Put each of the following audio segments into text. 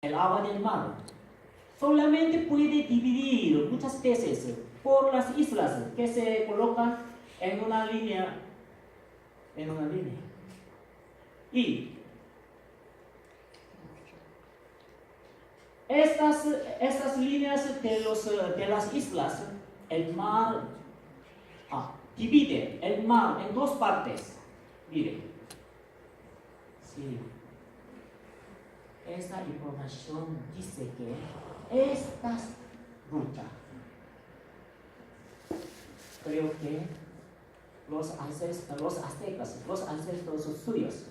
el agua del mar. Solamente puede dividir muchas veces por las islas que se colocan en una línea. Y estas líneas de las islas, el mar divide el mar en dos partes. Mire. Sí. Esta información dice que esta ruta, creo que los aztecas, los ancestros suyos,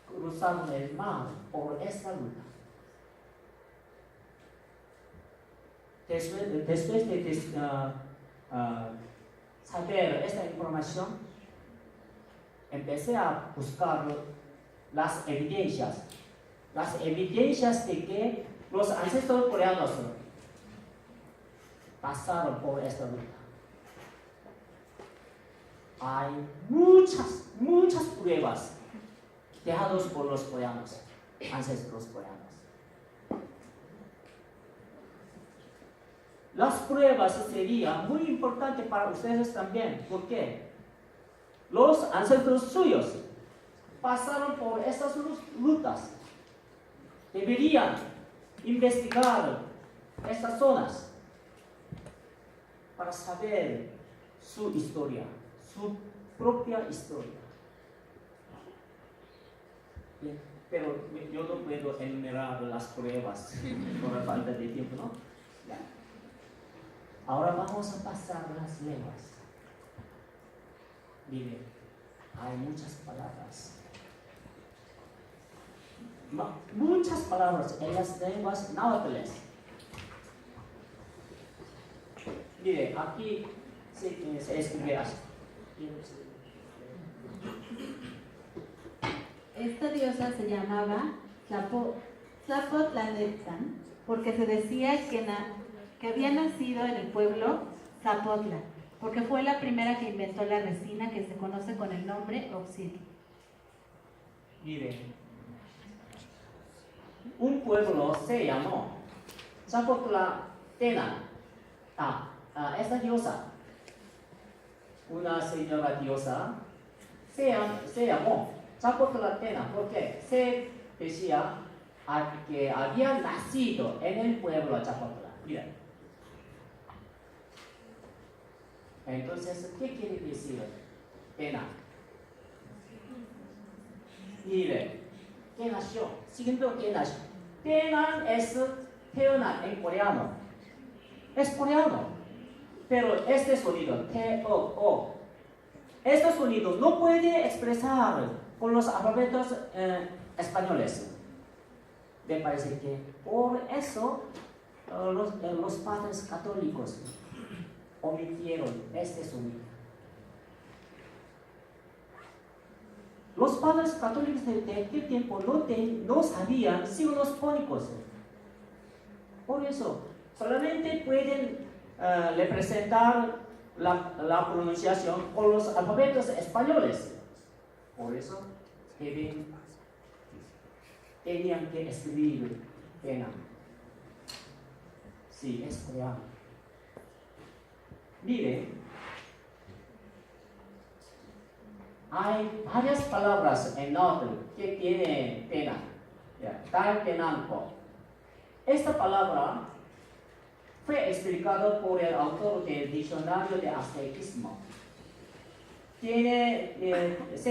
cruzaron el mar por esta ruta. Después de saber esta información, empecé a buscar las evidencias de que los ancestros coreanos pasaron por esta ruta. Hay muchas pruebas dejadas por los coreanos, ancestros coreanos. Las pruebas serían muy importantes para ustedes también, porque los ancestros suyos pasaron por estas rutas. Deberían investigar estas zonas para saber su historia, su propia historia. Bien, pero yo no puedo enumerar las pruebas por la falta de tiempo, ¿no? Ya. Ahora vamos a pasar las lenguas. Miren, hay muchas palabras. Muchas palabras en las lenguas náhuatles. Mire, aquí se escribe así. Esta diosa se llamaba Zapotlanetzin porque se decía que había nacido en el pueblo Zapotla, porque fue la primera que inventó la resina que se conoce con el nombre obsidio. Mire, un pueblo se llamó Zapotlanetzin. Esta diosa, una señora diosa, se llamó Zapotlanetzin porque se decía que había nacido en el pueblo Zapotla. Mira. Entonces, ¿qué quiere decir pena? Mire, ¿qué nació? Siguiendo, ¿qué nació? Pena es teonar en coreano. Es coreano. Pero este sonido, T-O-O, este sonido no puede expresar con los alfabetos españoles. Me parece que por eso los padres católicos omitieron este sonido. Los padres católicos de aquel tiempo no sabían signos fónicos. Por eso, solamente pueden representar la pronunciación con los alfabetos españoles. Por eso, tenían que escribir pena. Sí, es coreano. Mire, hay varias palabras en náhuatl que tienen pena. Tal penanco. Esta palabra fue explicado por el autor del diccionario de aztequismo. Se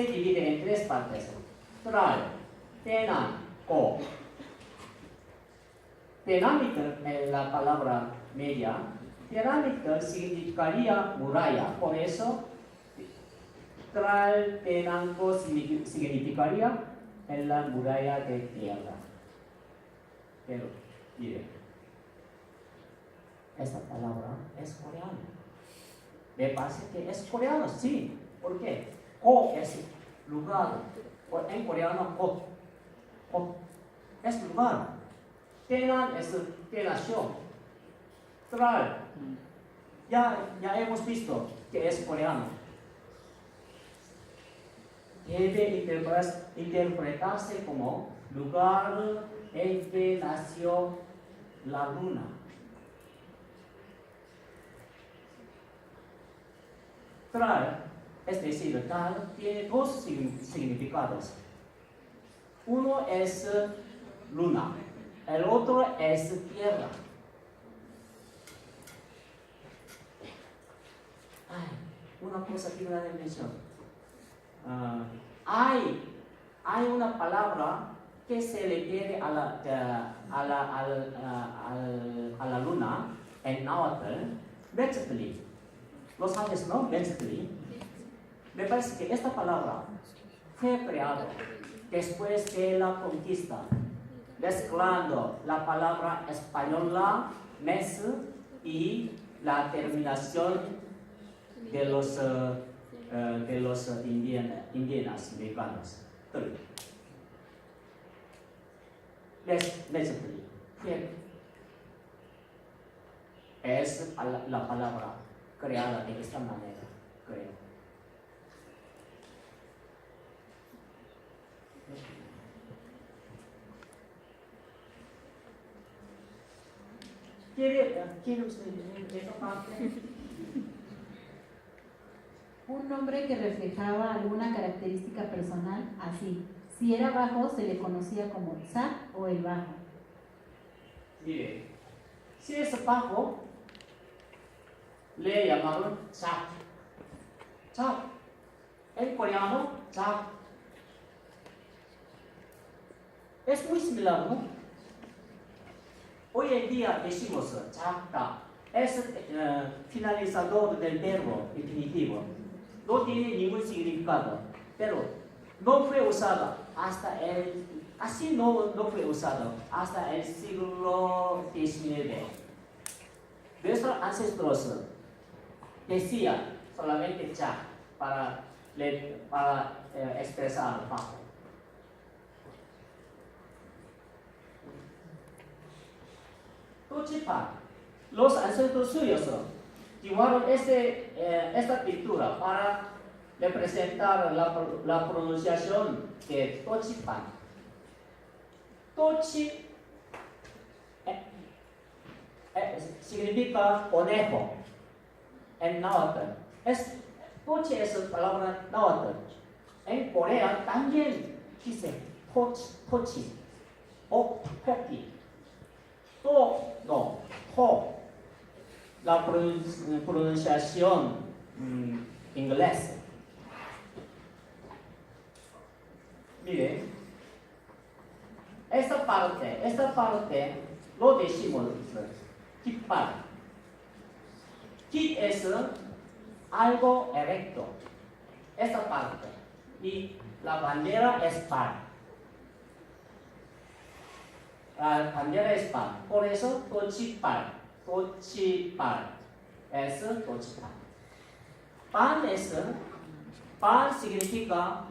divide en tres partes. Tral, penan, co. Pirámide es la palabra media. Pirámide significaría muralla. Por eso, Tral, penanco significaría en la muralla de tierra. Pero, mire, esta palabra es coreana. Me parece que es coreano, sí. ¿Por qué? Ko es lugar. En coreano, ko es lugar. Tenan es telación. Tral. Ya hemos visto que es coreano. Debe interpretarse como lugar en que nació la luna. Tal, es decir, tal tiene dos significados. Uno es luna, el otro es tierra. Una cosa que una mención. Hay una palabra que se refiere a la luna en náhuatl, Metztli. ¿Lo sabes, no? Metztli. Me parece que esta palabra fue creada después de la conquista, mezclando la palabra española, mes, y la terminación de los indígenas mexicanos. Metztli es la palabra creada de esta manera, creo. ¿Quiere usted esa parte? Un nombre que reflejaba alguna característica personal, así. Si era bajo, se le conocía como Tza o el bajo. Mire, si es bajo, le llamaron Tza. Tza. En coreano, Tza. Es muy similar, ¿no? Hoy en día decimos Tza. Es finalizador del verbo definitivo. No tiene ningún significado, pero no fue usada así no fue usado hasta el siglo XIX. Nuestros ancestros decían solamente Tza para expresar bajo. Tochipan, los ancestros suyos llevaron esta pintura para representar la pronunciación de Tochipan. Tochi significa conejo en náhuatl. Tochi es palabra náhuatl. En Corea también dice tochi o toki. No, la pronunciación inglesa. Mire, esta parte lo decimos kitpal. Kit es algo erecto, esta parte, y la bandera es par. La bandera es par, por eso tochipal es tochipal. Pan significa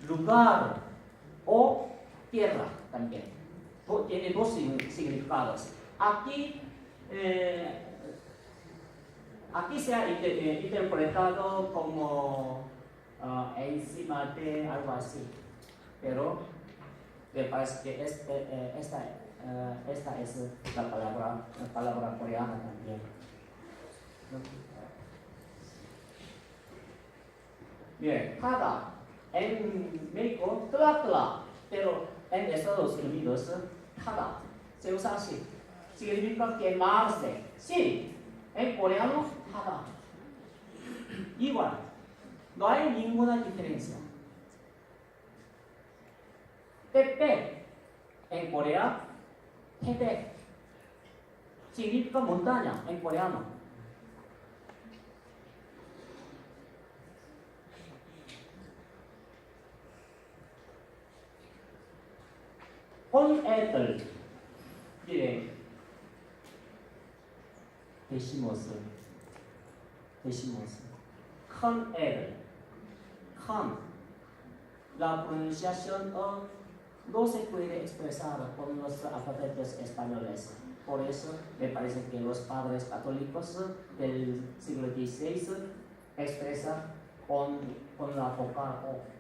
lugar o tierra también. Tiene dos significados. Aquí se ha interpretado como encima de algo así, pero me parece que esta es la palabra coreana también. Bien, cada en México, tla, pero en Estados Unidos, cada se usa así. Significa quemarse. Sí, en coreano, cada. Igual, no hay ninguna diferencia. Tepe, en Corea, tepe. Significa montaña en coreano. Con 애들, mire, decimos, con 애들, con, la pronunciación no se puede expresar con los alfabetos españoles. Por eso me parece que los padres católicos del siglo XVI expresan con la vocal O.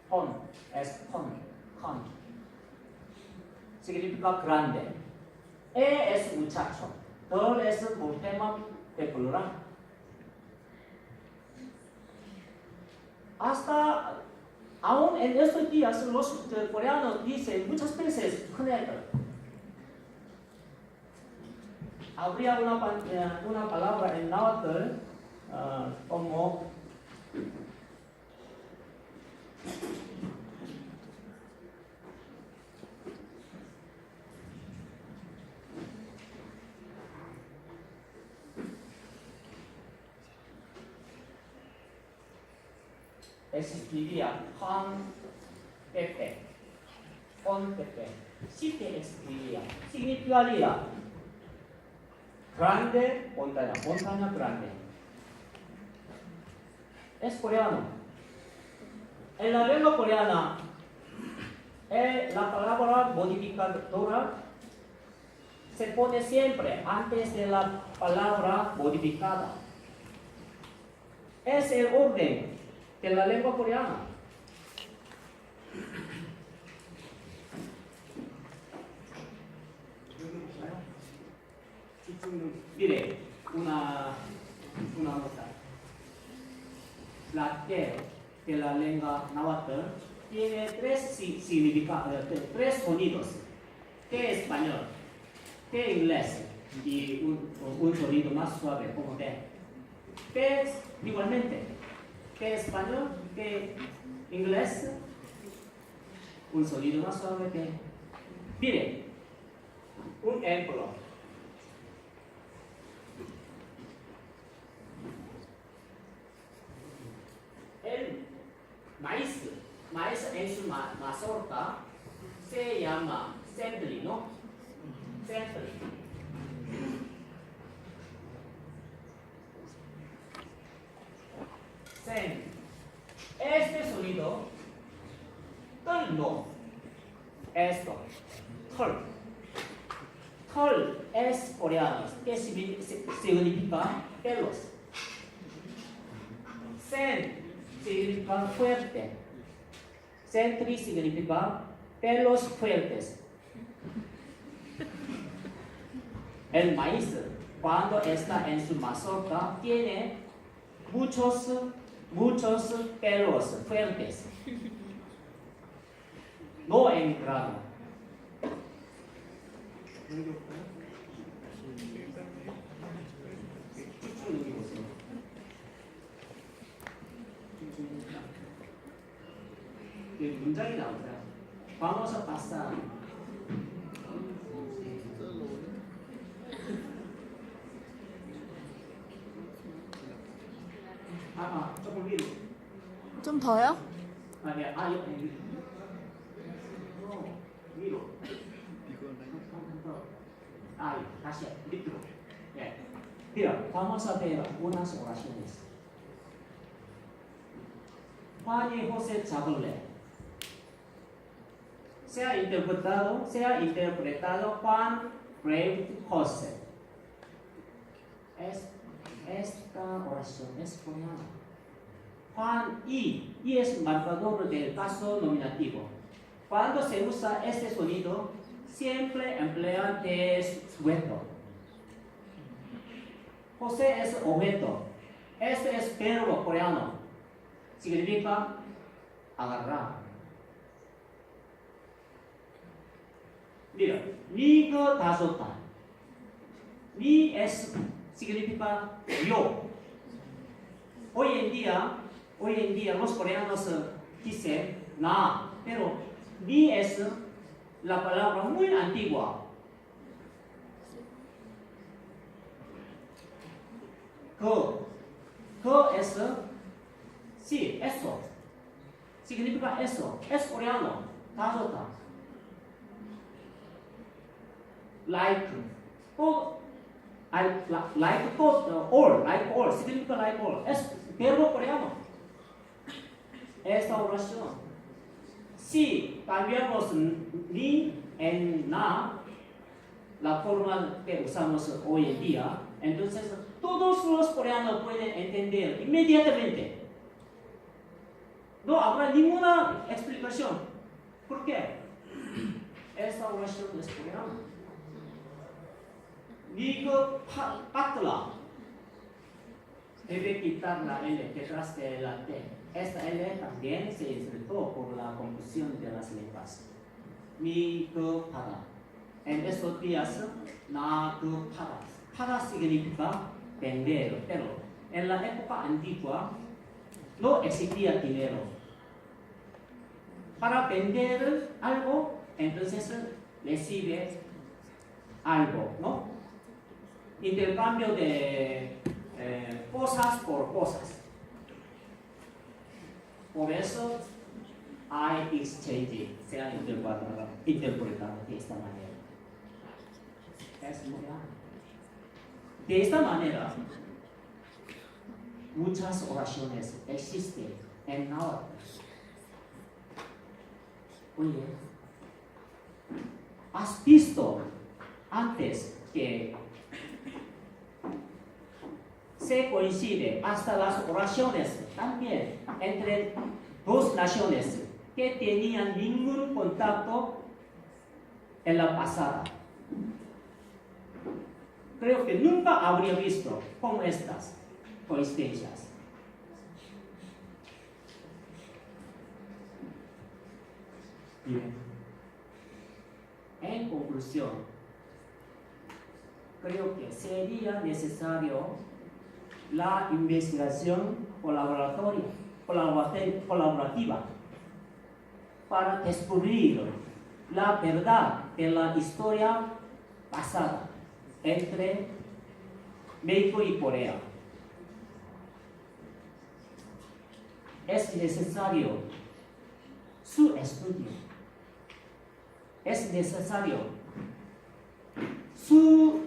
Hon es hon. Significa grande. E es muchacho. Todo es un tema de plural. Hasta aún en estos días los coreanos dicen muchas veces knetter. Habría una palabra en náhuatl como existiría Juan Pepe. Sí que existiría. Significaría grande montaña grande. Es coreano. En la lengua coreana, la palabra modificadora se pone siempre antes de la palabra modificada. Es el orden de la lengua coreana. Mire, una nota. La T de la lengua náhuatl tiene tres significados, tres sonidos. T español, T inglés y un sonido más suave como T. T igualmente. T español, T inglés, un sonido más suave que. Mire, un ejemplo. El maíz en su mazorca se llama sempli, ¿no? Sempli. Este sonido, no. Esto, 털 es coreano, que significa pelos. Sen significa fuerte. Sentry significa pelos fuertes. El maíz, cuando está en su mazorca, tiene muchos pelos fuertes. No en grano. 문장이 나오더라. Vamos a pasar. 조금 위로. 좀 더요? 아니야, 옆에 위로. 다시 밑으로. 예. Mira, vamos a ver unas oraciones. Juan y José Chablé. Sea interpretado Juan Brave José. Esta oración es coreana. Juan y es marcador del caso nominativo. Cuando se usa este sonido, siempre emplea de sujeto. José es objeto. Este es verbo coreano. Significa agarrar. Mira, 니가 다섯다. Ni es significa yo. Hoy en día los coreanos dicen na, pero ni es la palabra muy antigua. Que es sí, eso. Significa eso. Es coreano. 다섯다. Like all, significa like all. Es verbo coreano. Esta oración. Si cambiamos ni en na, la forma que usamos hoy en día, entonces todos los coreanos pueden entender inmediatamente. No habrá ninguna explicación. ¿Por qué? Esta oración es coreana. Nico Patla debe quitar la L detrás de la T. Esta L también se insertó por la confusión de las letras. Nico Patla. En estos días, Nago Patla. Para significa vender, pero en la época antigua no existía dinero. Para vender algo, entonces recibe algo, ¿no? Intercambio de cosas por cosas. Por eso hay exchange, se ha interpretado de esta manera. Es muy grande. De esta manera, muchas oraciones existen en náhuatl. Oye, ¿has visto antes que se coincide hasta las oraciones también entre dos naciones que tenían ningún contacto en la pasada? Creo que nunca habría visto como estas coincidencias. Bien. En conclusión, creo que sería necesario la investigación colaborativa para descubrir la verdad de la historia pasada entre México y Corea. Es necesario su estudio. Es necesario su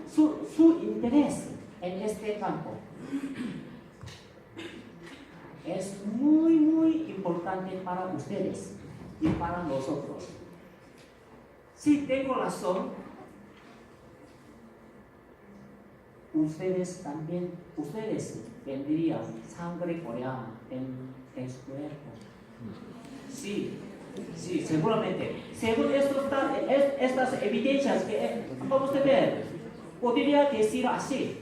interés en este campo. Es muy, muy importante para ustedes y para nosotros. Si tengo razón, ustedes tendrían sangre coreana en su cuerpo. Sí, seguramente. Según estas evidencias que vamos a ver, podría decir así.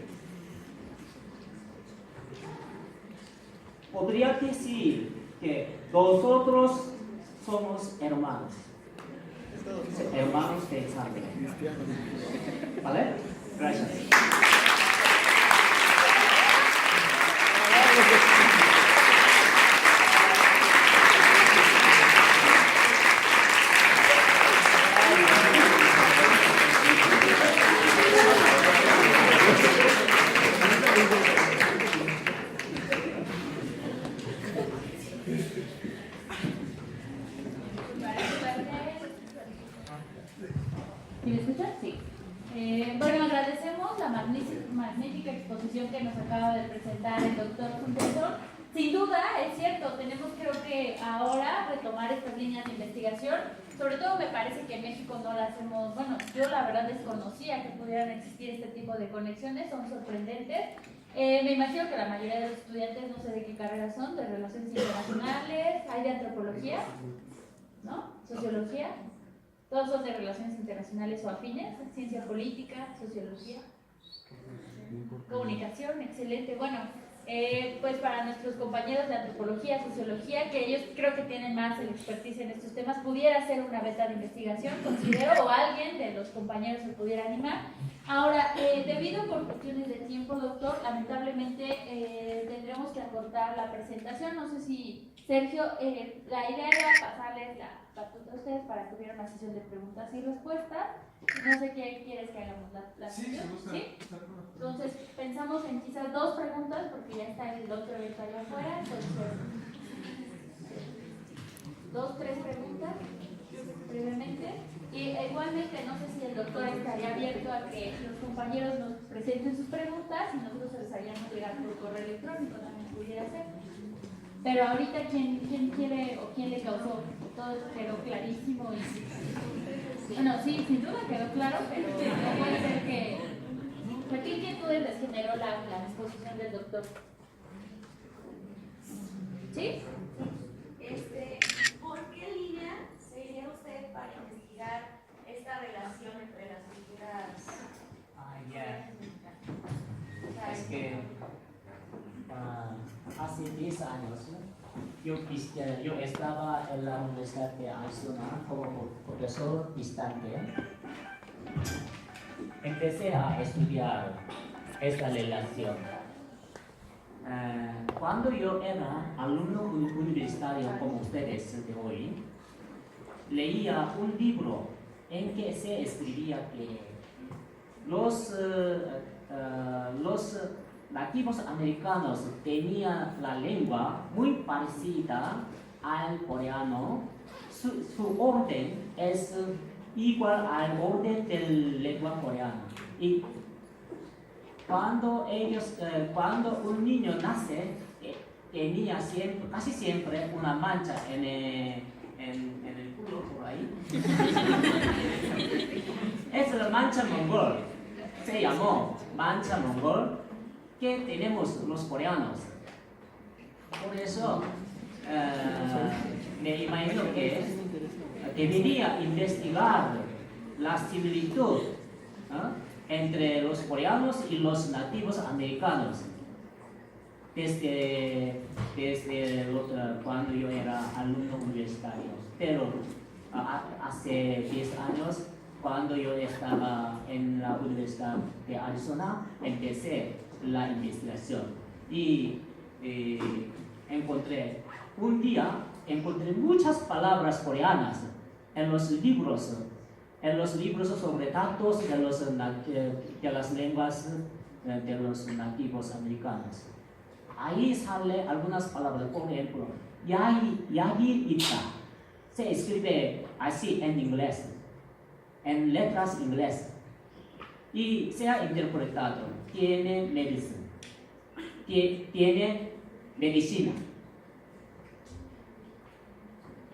Podría decir que nosotros somos hermanos. Hermanos de sangre. ¿Vale? Gracias. ¿Sí me escuchan? Sí. Bueno, agradecemos la magnífica exposición que nos acaba de presentar el doctor Funderson. Sin duda, es cierto, tenemos creo que ahora retomar estas líneas de investigación. Sobre todo me parece que en México no las hemos, bueno, yo la verdad desconocía que pudieran existir este tipo de conexiones, son sorprendentes. Me imagino que la mayoría de los estudiantes, no sé de qué carrera son, de relaciones internacionales, hay de antropología, ¿no? Sociología. Todos son de relaciones internacionales o afines, ciencia política, sociología, comunicación, excelente. Bueno, pues para nuestros compañeros de antropología, sociología, que ellos creo que tienen más el expertise en estos temas, pudiera ser una beta de investigación, considero, o alguien de los compañeros se pudiera animar. Ahora, debido por cuestiones de tiempo, doctor, lamentablemente tendremos que acortar la presentación. No sé si, Sergio, la idea era pasarles la batuta a ustedes para que hubiera una sesión de preguntas y respuestas. No sé qué quieres que hagamos la sesión. ¿Sí? Entonces, pensamos en quizás 2 preguntas, porque ya está el otro evento allá afuera. Entonces, 2, 3 preguntas, brevemente. Y igualmente, no sé si el doctor estaría abierto a que los compañeros nos presenten sus preguntas y nosotros se les haríamos llegar por correo electrónico, también pudiera ser. Pero ahorita, ¿quién quiere o quién le causó? Todo quedó clarísimo. Bueno, sí, sin duda quedó claro, pero no puede ser que... ¿Qué inquietudes les generó la exposición del doctor? ¿Sí? relación entre las culturas. Ya. Es que hace 10 años yo estaba en la Universidad de Arizona como profesor visitante. Empecé a estudiar esta relación. Cuando yo era alumno universitario como ustedes de hoy, leía un libro en que se escribía que los nativos americanos tenían la lengua muy parecida al coreano. Su orden es igual al orden de la lengua coreana. Y cuando un niño nace, tenía casi siempre una mancha en el culo por ahí. Es la mancha mongol. Se llamó mancha mongol que tenemos los coreanos. Por eso me imagino que debería investigar la similitud entre los coreanos y los nativos americanos desde cuando yo era alumno universitario. Pero hace 10 años, cuando yo estaba en la Universidad de Arizona, empecé la investigación y encontré muchas palabras coreanas en los libros sobre datos de las lenguas de los nativos americanos. Ahí salen algunas palabras, por ejemplo, Yagi-ita. Se escribe así en inglés, en letras inglesas, y se ha interpretado, tiene medicina.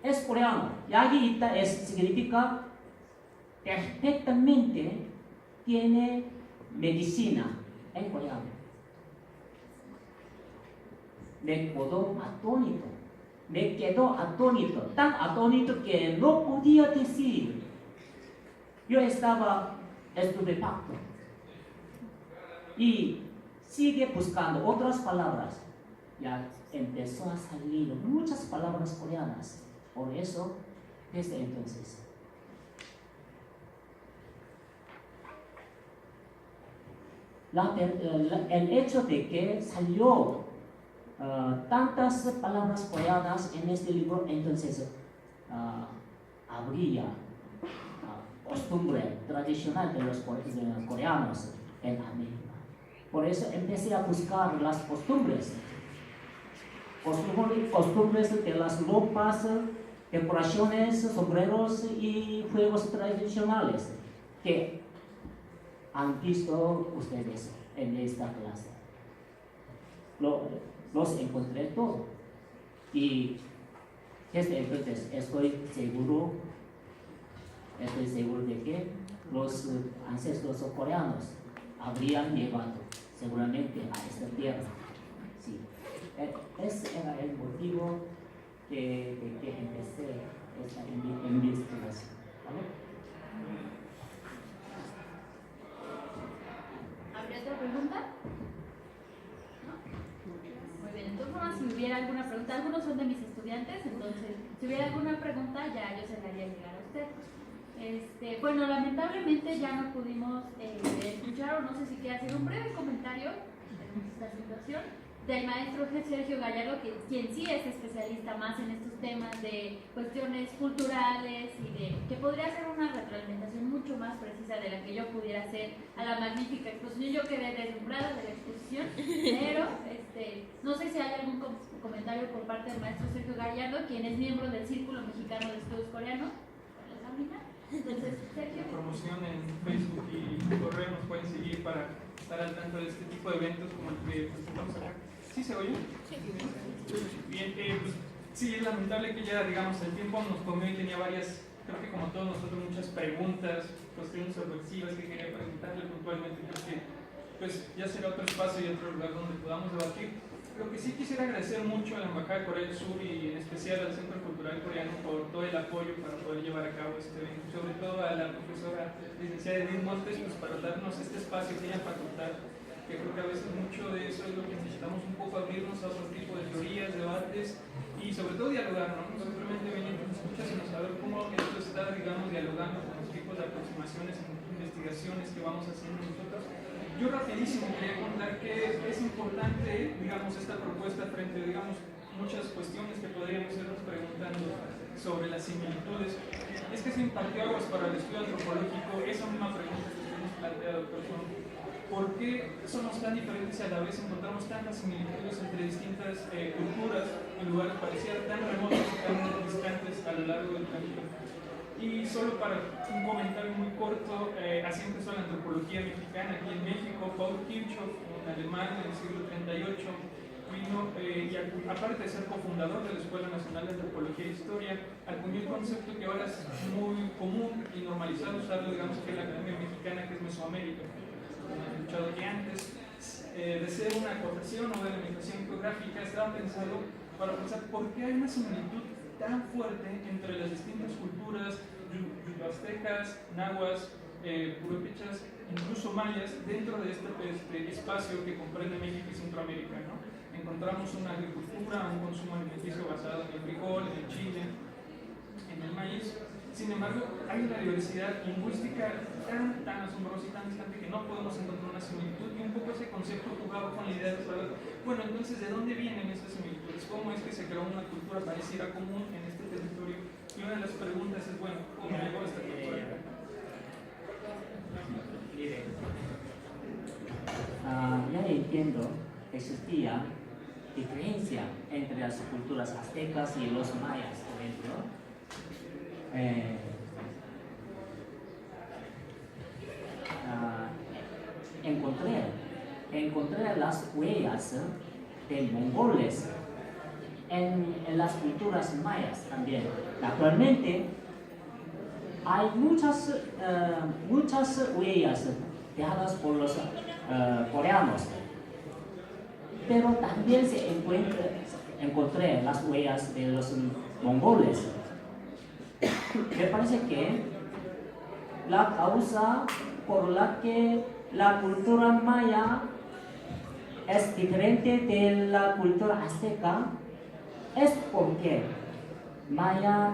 Es coreano. Yagi-ita significa perfectamente tiene medicina en coreano. Me quedó atónito, tan atónito que no podía decir. Yo estaba estupefacto y sigue buscando otras palabras. Ya empezó a salir muchas palabras coreanas. Por eso, desde entonces, el hecho de que salió tantas palabras coreanas en este libro, entonces habría costumbre tradicional de los coreanos en América. Por eso empecé a buscar las costumbres de las ropas, decoraciones, sombreros y juegos tradicionales que han visto ustedes en esta clase. Los encontré todos y desde entonces estoy seguro de que los ancestros coreanos habrían llegado seguramente a esta tierra. Sí. Ese era el motivo de que empecé esta investigación. ¿Vale? ¿Habría otra pregunta? ¿No? Muy bien, entonces si hubiera alguna pregunta, algunos son de mis estudiantes, entonces si hubiera alguna pregunta ya yo se la haría llegar a usted. Bueno, lamentablemente ya no pudimos escuchar, o no sé si quiere hacer un breve comentario de esta situación del maestro Sergio Gallardo, quien sí es especialista más en estos temas de cuestiones culturales y que podría hacer una retroalimentación mucho más precisa de la que yo pudiera hacer a la magnífica exposición. Yo quedé deslumbrada de la exposición, pero no sé si hay algún comentario por parte del maestro Sergio Gallardo, quien es miembro del Círculo Mexicano de Estudios Coreanos. Entonces, Sergio. La promoción en Facebook y correo nos pueden seguir para estar al tanto de este tipo de eventos como el que presentamos acá. ¿Sí se oye? Sí. Bien, pues sí, es lamentable que ya, digamos, el tiempo nos comió y tenía varias, creo que como todos nosotros, muchas preguntas, cuestiones reflexivas que quería preguntarle puntualmente. Creo que pues ya será otro espacio y otro lugar donde podamos debatir. Lo que sí quisiera agradecer mucho a la Embajada de Corea del Sur y en especial al Centro Cultural Coreano por todo el apoyo para poder llevar a cabo este evento, sobre todo a la profesora licenciada Edith Montes, pues para darnos este espacio aquí en la facultad, que creo que a veces mucho de eso es lo que necesitamos, un poco abrirnos a otro tipo de teorías, debates y sobre todo dialogar, ¿no? No simplemente venir con escuchas, sino saber cómo esto está, digamos, dialogando con los tipos de aproximaciones e investigaciones que vamos haciendo nosotros. Yo rapidísimo quería contar que es importante, digamos, esta propuesta frente, digamos, muchas cuestiones que podríamos irnos preguntando sobre las similitudes. Es que se impartió aguas para el estudio antropológico, esa misma pregunta que hemos planteado, doctor, ¿por qué somos tan diferentes y a la vez encontramos tantas similitudes entre distintas culturas en lugares pareciera tan remotos y tan distantes a lo largo del camino? Y solo para un comentario muy corto, así empezó la antropología mexicana aquí en México. Paul Kirchhoff, un alemán del siglo 38, vino y aparte de ser cofundador de la Escuela Nacional de Antropología e Historia, acuñó un concepto que ahora es muy común y normalizado usarlo, digamos, que es la Academia Mexicana, que es Mesoamérica. Como he escuchado que antes de ser una acotación o delimitación geográfica, estaba pensado para pensar por qué hay una similitud tan fuerte entre las distintas culturas yucatecas, nahuas, purépechas, incluso mayas, dentro de este espacio que comprende México y Centroamérica, ¿no? Encontramos una agricultura, un consumo alimenticio basado en el frijol, en el chile, en el maíz. Sin embargo, hay una diversidad lingüística tan asombrosa y tan distante que no podemos encontrar una similitud, y un poco ese concepto jugaba con la idea de saber, bueno, entonces, ¿de dónde vienen esas similitudes? ¿Cómo es que se creó una cultura pareciera común en este territorio? Y una de las preguntas es, bueno, ¿cómo llegó esta cultura acá? Mire, ya entiendo, existía diferencia entre las culturas aztecas y los mayas, por ejemplo. Encontré las huellas de mongoles en las culturas mayas también. Actualmente hay muchas huellas dejadas por los coreanos, pero también encontré las huellas de los mongoles. Me parece que la causa por la que la cultura maya es diferente de la cultura azteca es porque maya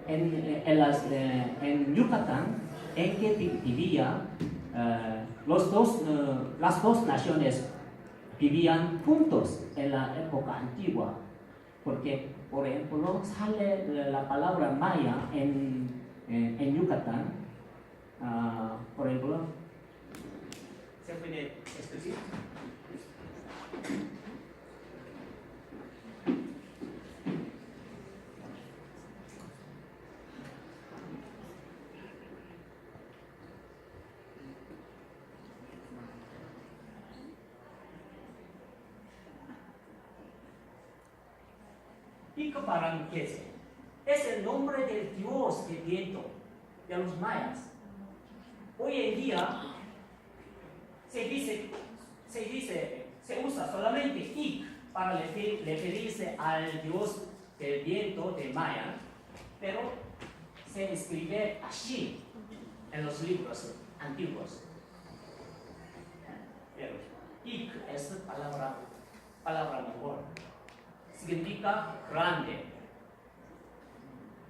en Yucatán, en que vivía las dos naciones vivían juntos en la época antigua, porque por ejemplo sale la palabra maya en Yucatán, por ejemplo, ¿se puede escribir? Icparanquese es el nombre del dios del viento de los mayas. Hoy en día se usa solamente Ic para referirse al dios del viento de Maya, pero se escribe así en los libros antiguos. Pero Ic es palabra mejor. Significa grande.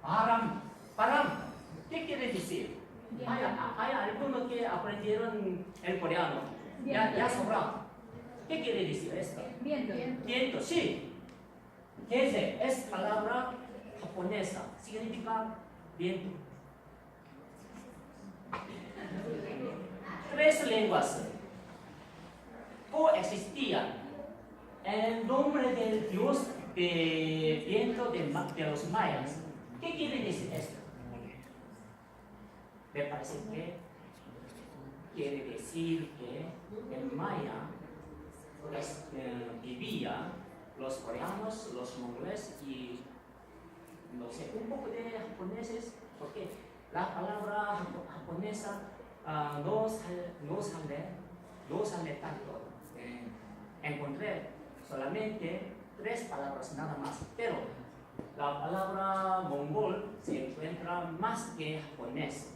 Param, ¿qué quiere decir? Hay algunos que aprendieron el coreano. Ya sobra. ¿Qué quiere decir esto? Viento. Viento, sí. Ese es palabra japonesa. Significa viento. 3 lenguas coexistían en el nombre del dios de viento de los mayas. ¿Qué quiere decir esto? Me parece que quiere decir que en maya vivían los coreanos, los mongoles y no sé, un poco de japoneses, porque la palabra japonesa no sale tanto. Encontré solamente 3 palabras nada más, pero la palabra mongol se encuentra más que japonés.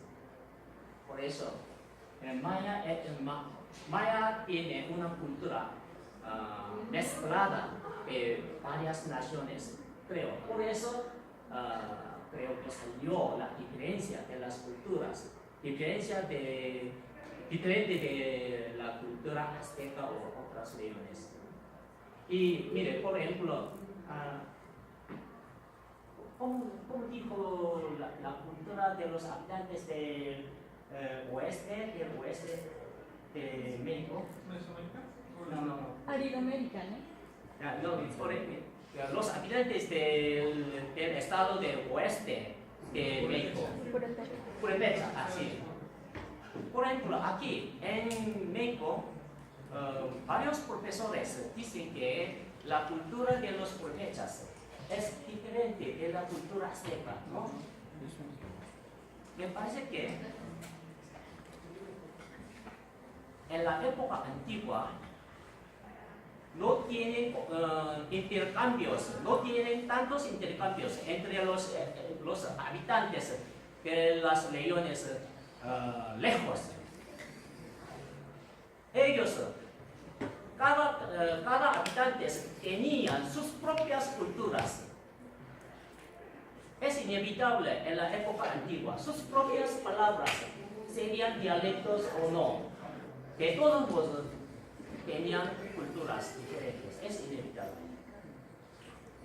Por eso, Maya tiene una cultura mezclada de varias naciones, creo. Por eso, creo que salió la diferencia de las culturas, diferente de la cultura azteca o otras regiones. Y mire, por ejemplo, ¿cómo dijo la cultura de los habitantes del oeste de México? ¿Mesoamérica? No. Aridoamérica, ¿no? No, por ejemplo, los habitantes del estado del oeste de México. Purépecha, así. Por ejemplo, aquí en México, varios profesores dicen que la cultura de los purépechas es diferente de la cultura azteca, ¿no? Me parece que en la época antigua no tienen no tienen tantos intercambios entre los habitantes de las regiones lejos. Ellos, cada habitante tenían sus propias culturas. Es inevitable en la época antigua, sus propias palabras, serían dialectos o no, que todos tenían culturas diferentes, es inevitable.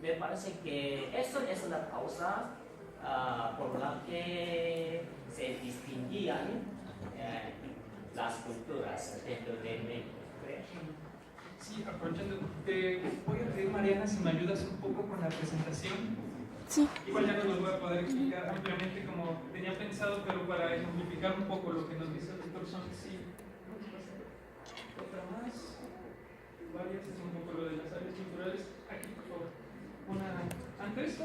Me parece que eso es la causa por la que se distinguían las culturas dentro de México. Sí, aprovechando, te voy a pedir, Mariana, si me ayudas un poco con la presentación. Sí. Igual ya no lo voy a poder explicar ampliamente como tenía pensado, pero para ejemplificar un poco lo que nos dice el doctor Son, sí. Otra más. Varias, es un poco lo de las áreas culturales. Aquí, por favor. Una antes.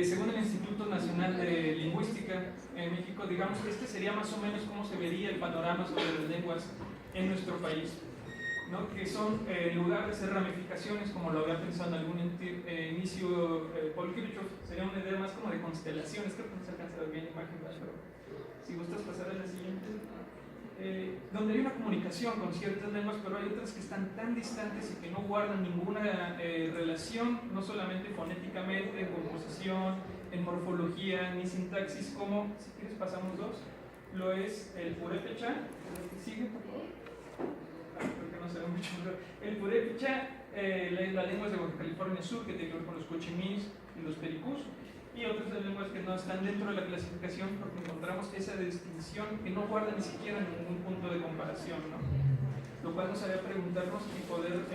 Según el Instituto Nacional de Lingüística en México, digamos que este sería más o menos cómo se vería el panorama sobre las lenguas en nuestro país, ¿no? Que son, en lugar de ser ramificaciones, como lo había pensado en algún inicio Paul Kirchhoff, sería una idea más como de constelaciones. Creo que no se alcanza a ver bien la imagen, pero si gustas pasar a la siguiente. Donde hay una comunicación con ciertas lenguas, pero hay otras que están tan distantes y que no guardan ninguna relación, no solamente fonéticamente, en composición, en morfología, ni sintaxis, como, si quieres pasamos dos, lo es el purépecha. ¿Sigue, por favor? Creo que no se ve mucho, pero el purépecha, las lenguas de Baja California Sur, que tiene que ver con los cochimís y los pericús, y otras lenguas que no están dentro de la clasificación porque encontramos esa distinción que no guarda ni siquiera ningún punto de comparación, ¿no? Lo cual nos haría preguntarnos y poder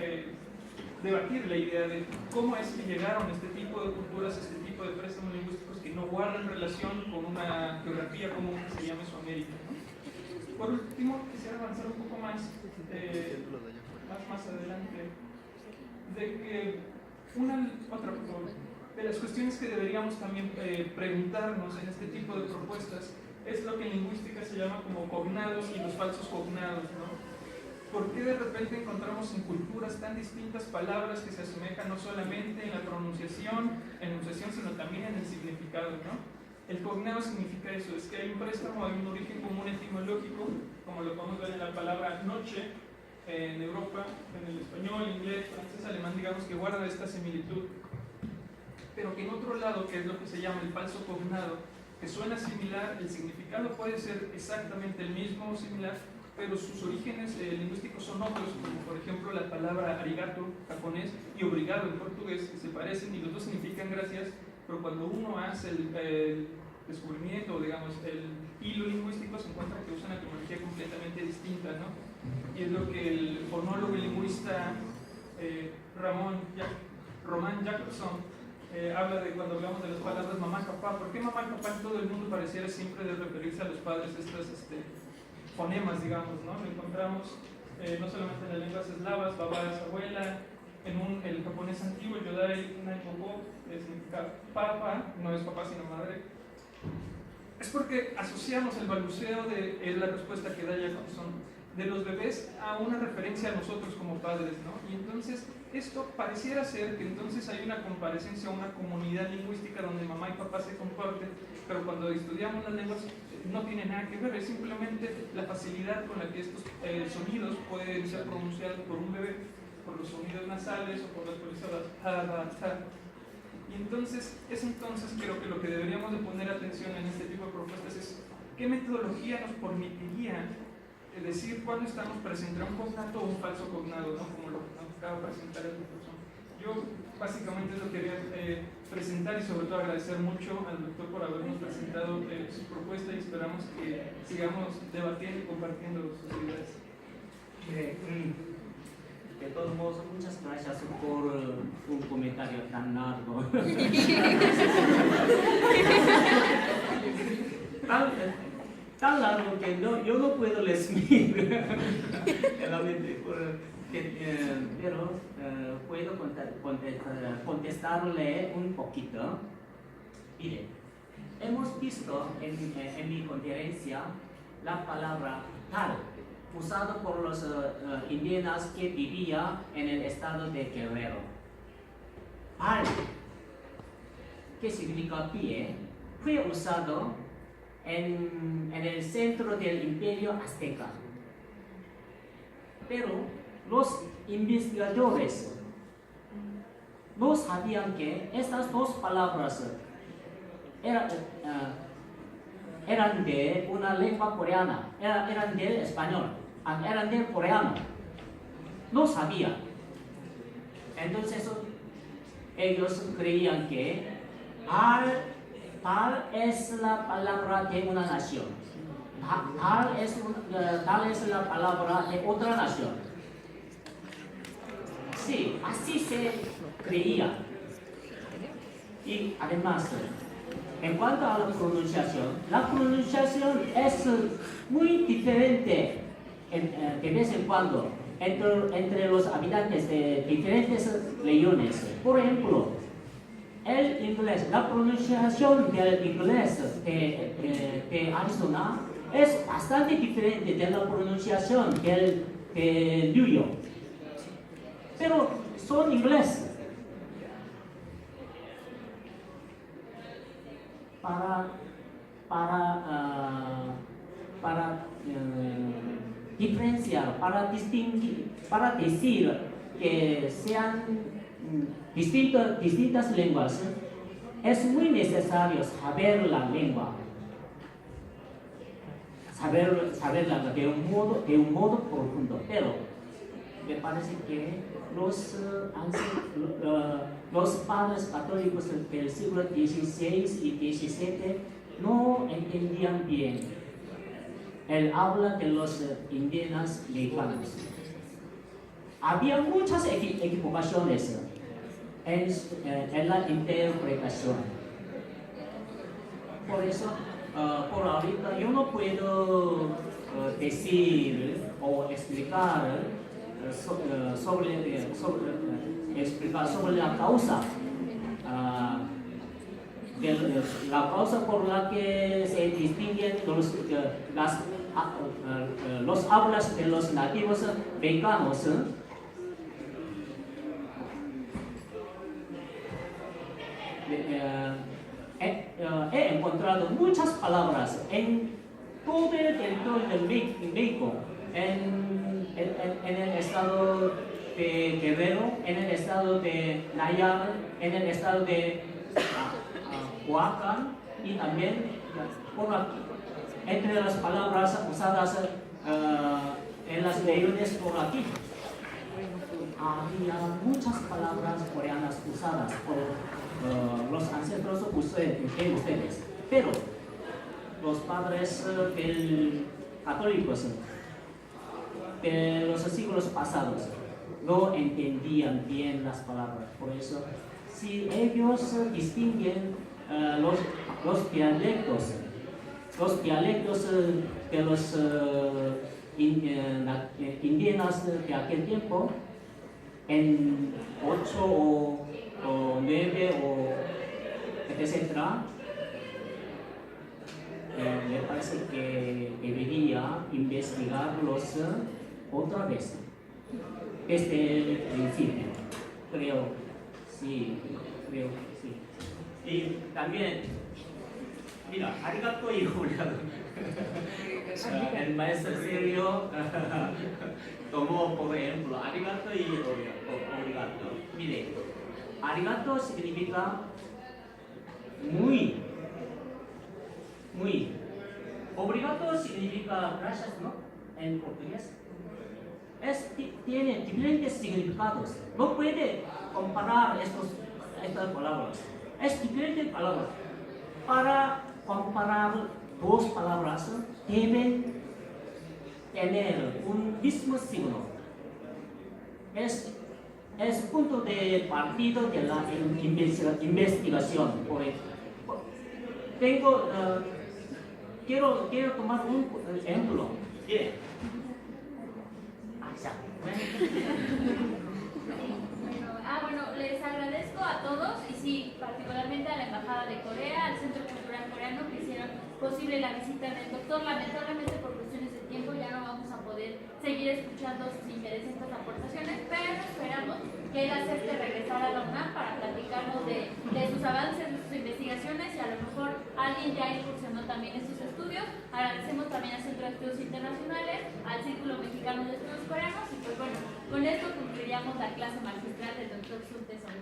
debatir la idea de cómo es que llegaron este tipo de culturas, este tipo de préstamos lingüísticos que no guardan relación con una geografía común que sería Mesoamérica, ¿no? Por último, quisiera avanzar un poco más adelante, de que otra de las cuestiones que deberíamos también preguntarnos en este tipo de propuestas es lo que en lingüística se llama como cognados y los falsos cognados, ¿no? ¿Por qué de repente encontramos en culturas tan distintas palabras que se asemejan no solamente en la pronunciación, enunciación, sino también en el significado, ¿no? El cognado significa eso, es que hay un préstamo, hay un origen común etimológico, como lo podemos ver en la palabra noche, en Europa, en el español, inglés, francés, alemán, digamos que guarda esta similitud. Pero que en otro lado, que es lo que se llama el falso cognado, que suena similar, el significado puede ser exactamente el mismo o similar, pero sus orígenes lingüísticos son otros, como por ejemplo la palabra arigato, japonés, y obrigado en portugués, que se parecen y los dos significan gracias, pero cuando uno hace el descubrimiento, digamos, el hilo lingüístico, se encuentra que usa una etimología completamente distinta, ¿no? Y es lo que el fonólogo y lingüista Román Jacobson habla de cuando hablamos de las palabras mamá y papá. ¿Por qué mamá y papá en todo el mundo pareciera siempre de referirse a los padres estas fonemas, digamos, ¿no? Lo encontramos no solamente en las lenguas eslavas, babá es abuela, en el japonés antiguo, el yodai, naipoko, significa papa, no es papá sino madre. Es porque asociamos el balbuceo de la respuesta que da Jacobson de los bebés a una referencia a nosotros como padres, ¿no? Y entonces esto pareciera ser que entonces hay una comparecencia, una comunidad lingüística donde mamá y papá se comparten, pero cuando estudiamos las lenguas no tiene nada que ver, es simplemente la facilidad con la que estos sonidos pueden ser pronunciados por un bebé, por los sonidos nasales o por las polisoras ha, ra, ta. Y entonces, creo que lo que deberíamos de poner atención en este tipo de propuestas es qué metodología nos permitiría decir cuándo estamos presentes a un cognato o un falso cognado, ¿no? Como lo que nos acaba de presentar el profesor. Yo básicamente eso quería presentar y sobre todo agradecer mucho al doctor por habernos presentado su propuesta y esperamos que sigamos debatiendo y compartiendo sus ideas. De todos modos, muchas gracias por un comentario tan largo. tan largo que yo no puedo resumir. Pero puedo contestarle un poquito. Mire, hemos visto en mi conferencia la palabra tal, usado por los indígenas que vivían en el estado de Guerrero. Tal, que significa pie, fue usado en el centro del imperio azteca. Pero los investigadores no sabían que estas dos palabras eran de una lengua coreana, eran del español, eran del coreano. No sabían. Entonces ellos creían que tal es la palabra de una nación, tal es la palabra de otra nación. Sí, así se creía. Y además, en cuanto a la pronunciación es muy diferente de vez en cuando entre los habitantes de diferentes regiones. Por ejemplo, el inglés, la pronunciación del inglés de Arizona es bastante diferente de la pronunciación de New York. Pero son ingleses. Para diferenciar, para distinguir, para decir que sean distintas lenguas, es muy necesario saber la lengua, saberla de un modo profundo. Pero me parece que los padres católicos del siglo XVI y XVII no entendían bien el habla de los indígenas mexicanos. Había muchas equivocaciones en la interpretación. Por eso, por ahorita yo no puedo decir o explicar sobre la causa la causa por la que se distinguen los hablas de los nativos mexicanos. He encontrado muchas palabras en todo el territorio de México, en el estado de Guerrero, en el estado de Nayarit, en el estado de Oaxaca y también por aquí. Entre las palabras usadas en las regiones por aquí, había muchas palabras coreanas usadas por los ancestros de ustedes, pero los padres católicos de los siglos pasados no entendían bien las palabras. Por eso, si ellos distinguen los dialectos de los indígenas de aquel tiempo, en 8 o 9 o etc., me parece que debería investigarlos otra vez desde el principio. creo, sí, creo que sí. Y también, mira, arigato y coreano. El maestro Sergio tomó por ejemplo arigato y obrigado. Mire, arigato significa muy. Obrigado significa gracias, ¿no? En portugués. Tiene diferentes significados. No puede comparar estas palabras. Es diferente palabra. Para comparar dos palabras deben tener un mismo signo. Es punto de partida de la investigación. Quiero tomar un ejemplo. Bien. Bueno, les agradezco a todos y sí, particularmente a la Embajada de Corea, al Centro Cultural Coreano que hicieron posible la visita del doctor. Lamentablemente por cuestiones de tiempo ya no vamos a poder seguir escuchando sus interesantes aportaciones, pero esperamos que él acepte regresar a la UNAM para platicarnos de sus avances, de sus investigaciones y a lo mejor alguien ya incursionó también en sus estudios. Agradecemos también al Centro de Estudios Internacionales, al Círculo Mexicano de Estudios Coreanos y pues bueno, con esto concluiríamos la clase magistral del doctor Sun Tae-sung.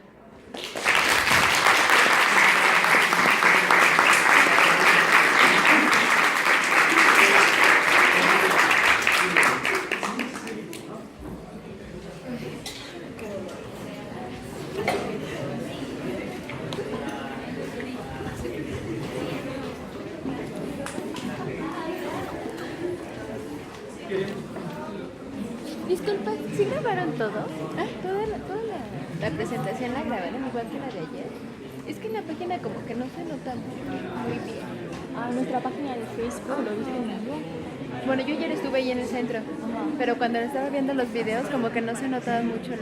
Disculpa, ¿sí grabaron todo? Toda la presentación la grabaron igual que la de ayer. Es que en la página como que no se nota muy bien. Nuestra página de Facebook lo viste en vivo. Bueno, yo ayer estuve ahí en el centro, pero cuando estaba viendo los videos como que no se notaban mucho